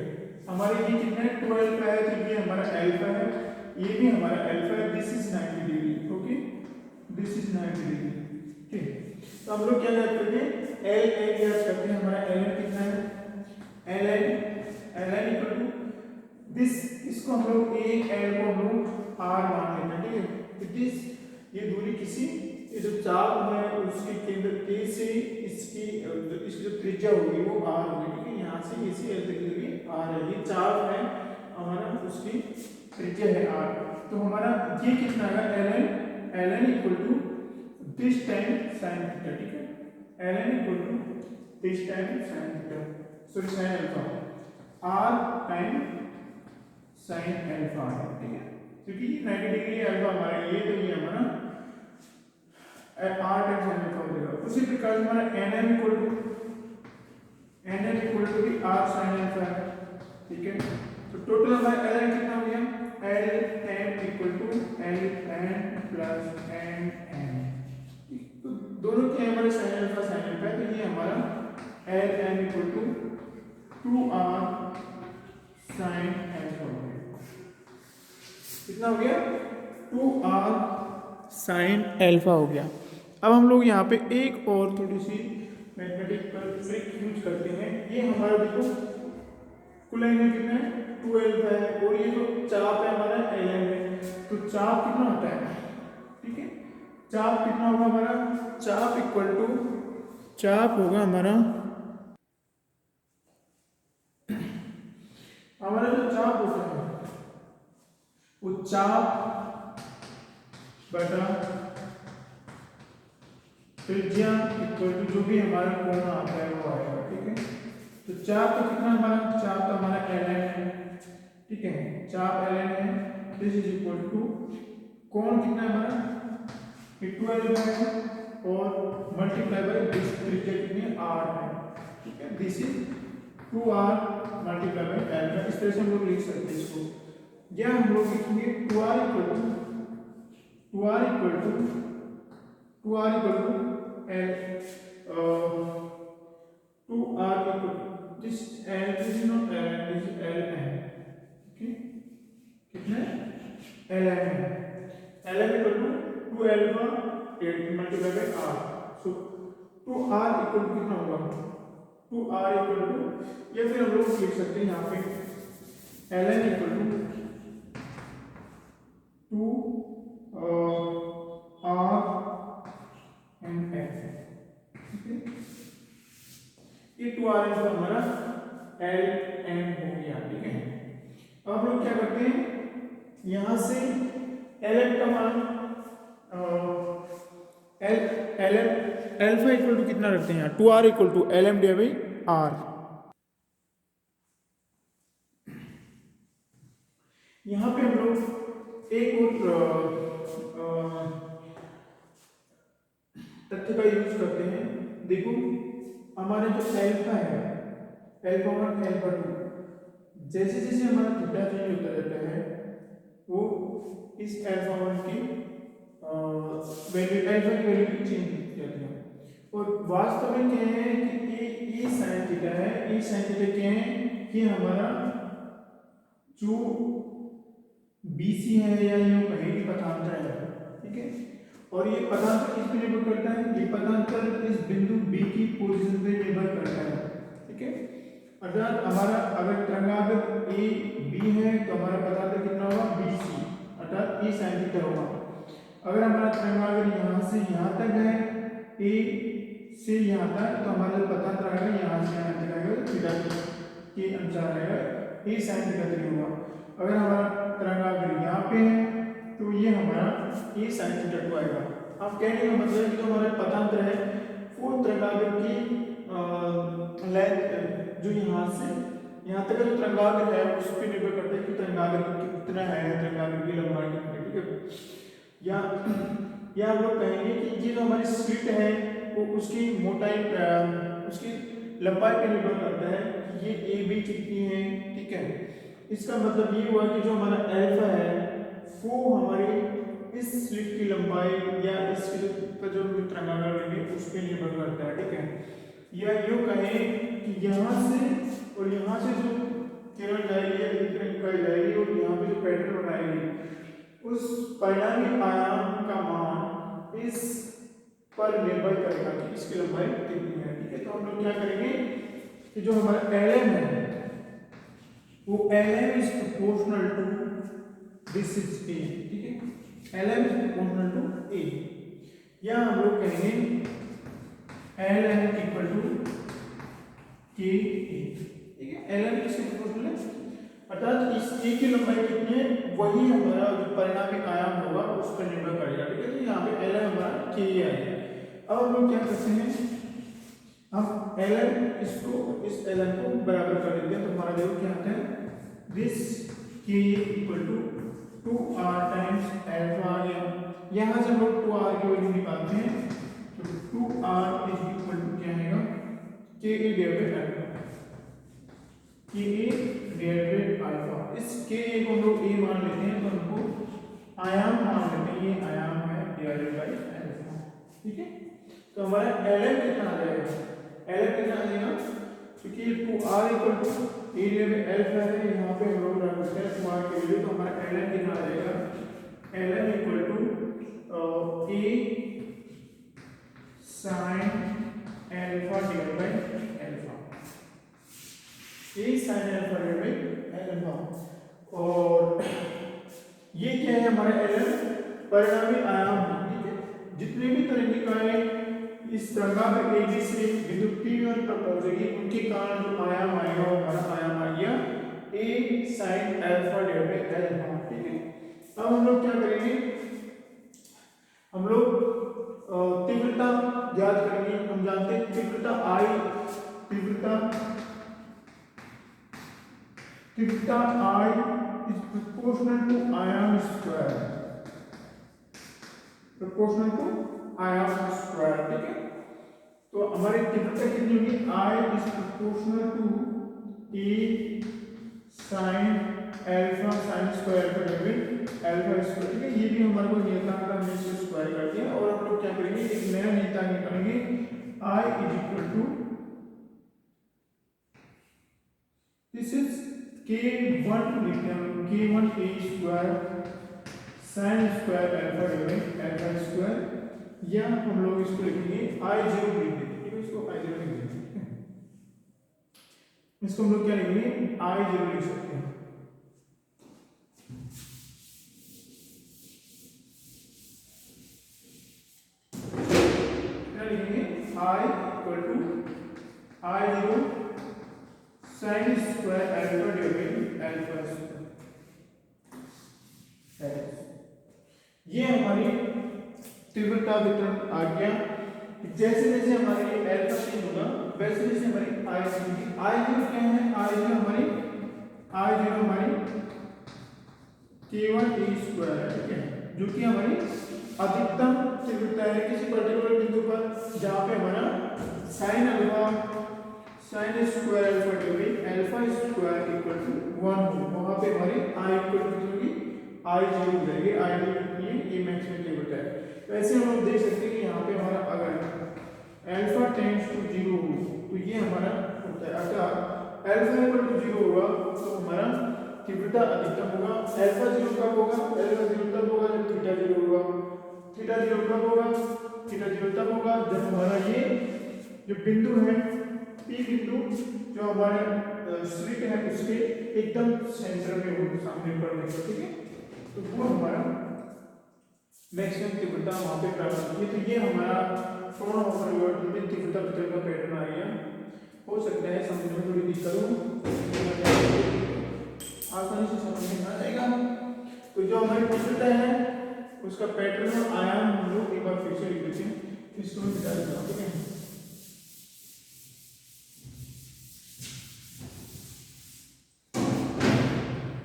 हमारे ये कितना है 2 अल्फा है, तो ये हमारा अल्फा है, ये भी हमारा अल्फा है, this is 90 degree, okay, this is 90 degree, ठीक। तो हम लोग क्या याद करेंगे, एल एन याद करते हैं, हमारा एल एन कितना है, L N equal to this, इसको हम लोग ए एल को हम लोग आर मान लेते हैं, ठीक है। इट इज ये दूरी किसी ये जो चाप है उसके केंद्र ए से इसकी जो त्रिज्या होगी वो आर होगी, ठीक है, यहाँ से इसी एल तक की दूरी आर है, ये चाप है हमारा, उसकी त्रिज्या है आर, तो हमारा ये कितना है L N equal to this time sine theta, ठीक है, L N equal to this time sine theta, sorry sine alpha, R time sine alpha है, ठीक है, क्योंकि 90 डिग्री अल्फा हमारा ये, तो ये हमारा आर टाइम साइन अल्फा हो जाएगा। उसी प्रकार हमारा एन एम इक्वल टू भी आर साइन अल्फा है, ठीक है। तो टोटल हमारा एल एन कितना हो गया, L M equal to L N plus N N, तो दोनों के हमारे साइन अल्फा साइन अल्फा है, तो ये हमारा L M equal to 2r sine alpha हो गया। कितना हो गया? 2r साइन अल्फा हो गया। अब हम लोग यहाँ पे एक और थोड़ी सी मैथमेटिकल ट्रिक यूज करते हैं। ये हमारा देखो कुल एंगल कितना है? 12 है, और ये जो चाप है हमारा ln है, तो चाप कितना होता है? ठीक है, चाप कितना होगा हमारा? चाप इक्वल टू, चाप होगा हमारा जो चाप होता है वो चाप बटा त्रिज्या इक्वल टू जो भी हमारा कोण आता है वो आएगा। ठीक है, तो चाप तो कितना हमारा? चाप तो हमारा ln है। ठीक है, चाप ln है, दिस इज इक्वल टू कोण कितना है हमारा? 12 है, और मल्टीप्लाई बाय दिस त्रिज्या कितनी है? r है। ठीक है, this is 2r multiply by l। इस तरह से हम लोग लिख सकते हैं इसको, या हम लोग लिखेंगे 2r equal to l, this is not l, this is ln। okay, कितना ln equal to 2 alpha multiply by r, so 2r equal to कितना होगा? 2r इक्वल टू, या फिर हम लोग लिख सकते हैं यहाँ पे ln equal to 2 r and f। ये 2r इनका हमारा l m हो गया। ठीक है, अब हम लोग क्या करते हैं, यहां से lm का मान lm अल्फा इक्वल टू कितना रखते हैं? यहाँ 2r equal to lm divide by r। यहाँ पे हम लोग एक और तथ्य का यूज करते हैं। देखो हमारे जो अल्फा है, अल्फा 1 अल्फा 2, जैसे जैसे हमारा थीटा चेंज होता रहता है वो इस अल्फा 1 की वैल्यू, अल्फा की वैल्यू भी चेंज होती जाती है। और वास्तव में क्या है कि ये साइन थीटा है, ये साइन थीटा क्या है कि हमारा जो BC है या यूं कहीं भी पथांतर है। ठीक है, और ये पथांतर किस पे निर्भर करता है? ये पथांतर इस बिंदु B की पोजीशन पे निर्भर करता है। ठीक है, अर्थात हमारा अगर तरंगाग्र ए बी है तो हमारा पथांतर कितना होगा? BC, अर्थात ये sin थीटा होगा। अगर हमारा तरंगाग्र यहाँ से यहाँ तक है, ए से यहाँ तक, तो हमारा पथांतर आएगा यहाँ से यहाँ तक आएगा, थीटा के अनुसार आएगा, ये sin थीटा 3 होगा। अगर हमारा तरंगाग्र यहाँ पे है तो ये हमारा ये sin थीटा 2 आएगा। अब कहने का मतलब है कि जो हमारा पथांतर है वो तरंगाग्र की लेंथ जो यहाँ से यहाँ तक का जो तरंगाग्र है उस पर निर्भर करता है कि तरंगाग्र कितना है, तरंगाग्र की लंबाई कितनी है। ठीक है, या हम लोग कहेंगे कि ये जो हमारी स्लिट है वो उसकी मोटाई, उसकी लंबाई पर निर्भर करता है कि ये ए बी कितनी है। ठीक है, इसका मतलब ये हुआ कि जो हमारा अल्फा है वो हमारी इस स्लिट की लंबाई या इसके जो तरंगाग्र लेंगे उस पर निर्भर करता है। ठीक है, या यूं कहें कि यहाँ से और यहाँ से जो किरण जाएगी या किरण निकल जाएगी और यहाँ पे जो पैटर्न बनाएगी उस परिणामी आयाम का मान इस पर निर्भर करेगा कि इसकी लंबाई कितनी है। ठीक है, तो हम लोग क्या करेंगे कि जो हमारा lm है वो lm is proportional to this is a। ठीक है, lm is proportional to a, या हम लोग कहेंगे lm इक्वल टू के ए। ठीक है, lm किसके प्रोपोर्शनल है? अर्थात इस a की लंबाई कितनी है वही हमारा जो परिणामी आयाम होगा उस पर निर्भर करेगा। ठीक है, तो यहाँ पे lm हमारा के ए आएगा। अब हम लोग क्या करते हैं, हम lm इसको इस lm को बराबर कर देते हैं, तो हमारा देखो क्या आता है, दिस के equal to 2r times alpha आ गया। यहाँ से हम लोग 2r की वैल्यू निकालते हैं, तो 2r इज इक्वल टू क्या आएगा? के ए डिवाइडेड अल्फा, के ए डिवाइडेड अल्फा। इस इसके एक हम लोग ए मान लेते हैं, तो हमको आयाम मान लेते हैं, ये आयाम है डिवाइडेड बाई अल्फा। ठीक है, तो हमारा ln कितना आ जाएगा, ln कितना आ जाएगा, क्योंकि 2r इक्वल टू एरिया में अल्फा है, यहाँ पे हम लोग रख सकते हैं स्क्वायर के लिए, तो हमारा ln कितना आ जाएगा, ln equal to a sin alpha divided by alpha, a sin alpha divided by alpha. और ये क्या है हमारा ln, परिणामी आयाम है। ठीक है, जितने भी तरंगिकाएं इस तरंगाग्र AB से बिंदु P1 पर पहुंचेगी, उनके कारण जो आयाम आएगा वो हमारा आयाम आ गया a sin alpha divided by alpha. ठीक है, अब हम लोग क्या करेंगे, हम लोग तीव्रता ज्ञात करेंगे। हम जानते हैं तीव्रता I, तीव्रता I is proportional to आयाम स्क्वायर, proportional to आयाम स्क्वायर। ठीक है, तो हमारी तीव्रता कितनी होगी, I is proportional to a sin alpha sin square का डेबिट अल्फा स्क्वायर। ठीक है, ये भी हमारे को नियतांक का हमने इसको स्क्वायर कर दिया, और हम लोग क्या करेंगे, एक नया नियतांक निकालेंगे, I is equal to, this is k1 लिखते हैं हम, k1 a square sin square alpha divided alpha square, या हम लोग इसको लिखेंगे I0 लिख देंगे। ठीक है, इसको I0 लिख देंगे, इसको हम लोग क्या लिखेंगे, I0 लिख सकते हैं। क्या लिखेंगे, I equal to I0 sin square alpha divided alpha square. ये हमारी तीव्रता वितरण आ गया। जैसे जैसे हमारे अल्फा चेंज होगा, वैसे वैसे हमारी I0 क्या है, I0 हमारी k1 a स्क्वायर है। ठीक है, जो कि हमारी अधिकतम तीव्रता है किसी पर्टिकुलर बिंदु पर, जहां पे हमारा sin alpha sin square alpha divided alpha square equal to 1 हो, वहां पे हमारी I इक्वल टू कितनी होगी, I0 हो जाएगी। I0 कितनी है, ये मैक्सिमम तीव्रता है। वैसे हम लोग देख सकते हैं कि यहाँ पे हमारा अगर अल्फा टेंड्स टू 0 हो, तो ये हमारा होता है, अगर अल्फा इक्वल टू 0 होगा तो हमारा तीव्रता अधिकतम होगा। अल्फा 0 कब होगा, अल्फा 0 तब होगा जब थीटा 0 होगा। थीटा 0 कब होगा, थीटा 0 तब होगा जब हमारा ये जो बिंदु है P बिंदु, जो हमारे स्लिट है उसके एकदम सेंटर में हो, सामने पर देखो। ठीक है, तो वो हमारा मैक्सिमम तीव्रता वहां पे प्राप्त होती है। तो ये हमारा फ्रॉनहोफर में तीव्रता वितरण का पैटर्न आ गया। हो सकता है समझने में थोड़ी दिक्कत हो, आसानी से समझ में आ जाएगा। तो जो हमारी तीव्रता है उसका पैटर्न और आयाम हम लोग एक बार फिर से लिख देते हैं, इसको मिटा देता हूं। ठीक है,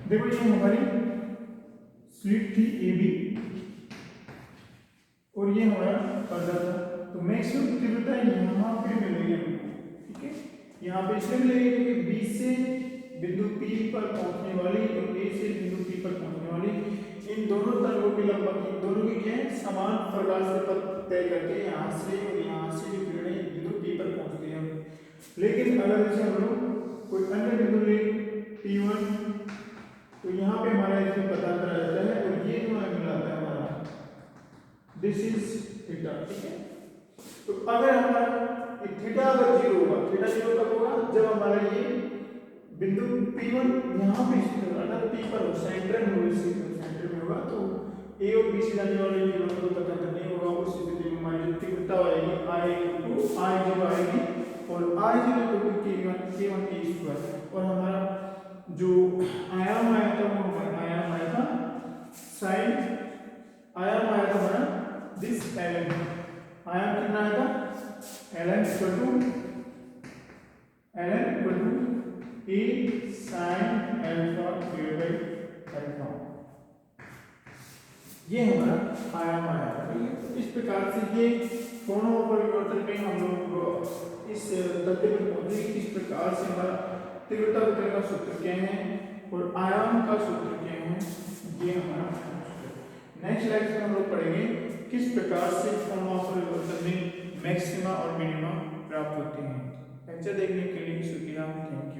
देखो ये हमारी स्लिट थी AB और ये हमारा पर्दा था, तो मैक्सिमम तीव्रता यहाँ पे मिलेगी हमको। ठीक है, यहाँ पे इसलिए मिलेगी क्योंकि B से बिंदु P पर पहुंचने वाली और A से बिंदु P पर पहुंचने वाली इन दोनों तरंगों की लंबाई, इन दोनों की क्या है, समान प्रकार से पथ तय करके यहाँ से और यहाँ से जो किरणें बिंदु P पर पहुंचती हैं। लेकिन अगर जैसे हम लोग कोई अन्य बिंदु ले P1, तो यहाँ पे हमारा इसमें पता चला जाता है, और ये जो हमें मिलाता है हमारा दिस इज थीटा। ठीक है, तो अगर हमारा थीटा अगर 0 होगा, थीटा 0 कब होगा, जब हमारा ये बिंदु P1 यहाँ पे स्थित होगा, अगर P पर हो, सेंटर में हो, सेंटर में होगा, तो A और B से जाने वाले किरणों को पता नहीं होगा। उस स्थिति में हमारी जो तीव्रता आएगी I0 आएगी, और I0 k1 a स्क्वायर, और हमारा जो आयाम आया था वो हमारा आयाम आया था साइन, आयाम आया था हमारा दिस ln, आयाम कितना आया था, ln equal to a sin alpha divided by alpha, ये हमारा आयाम आया था। ठीक है, इस प्रकार से ये कोणों परिवर्तन में हम लोग इस तथ्य पर पहुंचे, इस प्रकार से हमारा तीव्रता वितरण का सूत्र क्या है, और आयाम का सूत्र क्या है, ये हमारा नेक्स्ट लेक्चर में हम लोग पढ़ेंगे किस प्रकार से फॉर्म ऑफ परिवर्तन में मैक्सिमा और मिनिमा प्राप्त होते हैं। लेक्चर देखने के लिए शुक्रिया। Thank you.